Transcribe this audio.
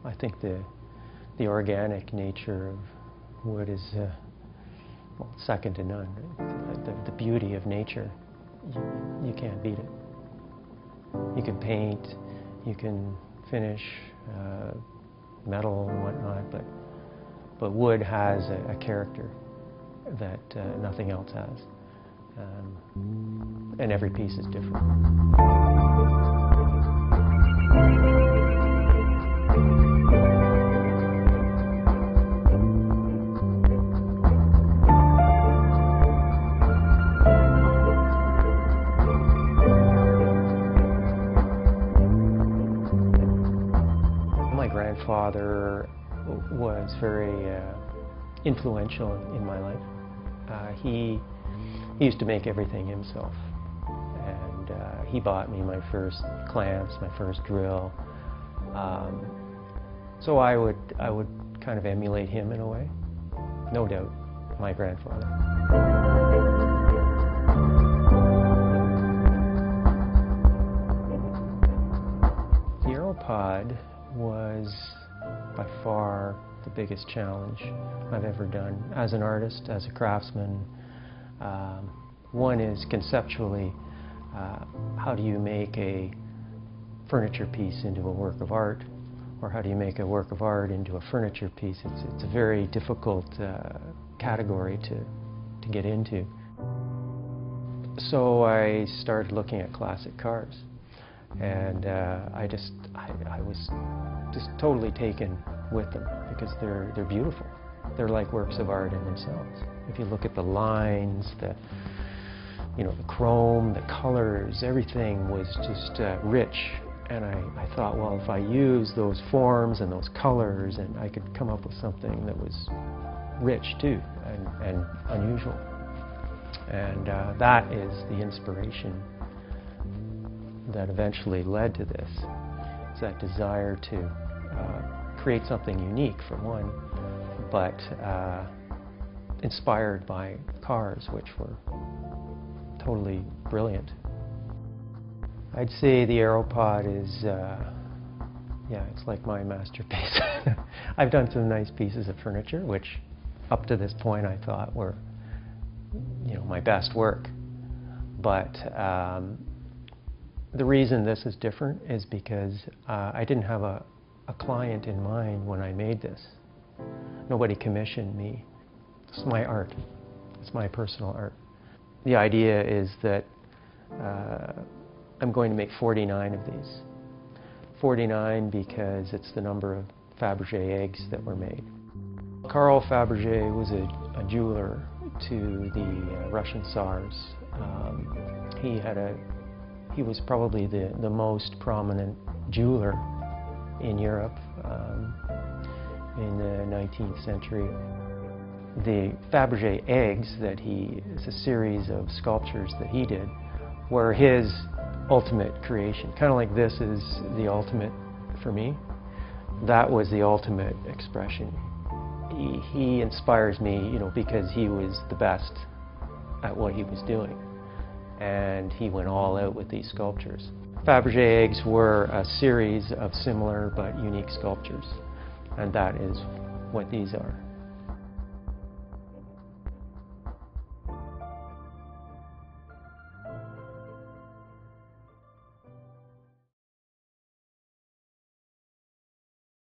I think the organic nature of wood is well, second to none. The beauty of nature, you can't beat it. You can paint, you can finish metal and whatnot, but wood has a character that nothing else has. And every piece is different. My grandfather was very influential in my life. He used to make everything himself, and he bought me my first clamps, my first drill. So I would kind of emulate him in a way, no doubt, my grandfather. The Aeropod was by far the biggest challenge I've ever done as an artist, as a craftsman. One is conceptually, how do you make a furniture piece into a work of art, or how do you make a work of art into a furniture piece? It's a very difficult category to get into. So I started looking at classic cars, and I was just totally taken with them because they're beautiful. They're like works of art in themselves. If you look at the lines, the chrome, the colors, everything was just rich. And I thought, well, if I use those forms and those colors, and I could come up with something that was rich too and unusual. And that is the inspiration that eventually led to this. It's that desire to create something unique, for one, but inspired by cars, which were totally brilliant. I'd say the Aeropod is, yeah, it's like my masterpiece. I've done some nice pieces of furniture, which up to this point I thought were, my best work. But the reason this is different is because I didn't have a client in mind when I made this. Nobody commissioned me. It's my art. It's my personal art. The idea is that I'm going to make 49 of these. 49 because it's the number of Fabergé eggs that were made. Carl Fabergé was a jeweler to the Russian Tsars. He was probably the most prominent jeweler in Europe in the 19th century. The Fabergé eggs it's a series of sculptures that he did, were his ultimate creation. Kind of like this is the ultimate for me. That was the ultimate expression. He inspires me, because he was the best at what he was doing. And he went all out with these sculptures. Fabergé eggs were a series of similar but unique sculptures. And that is what these are.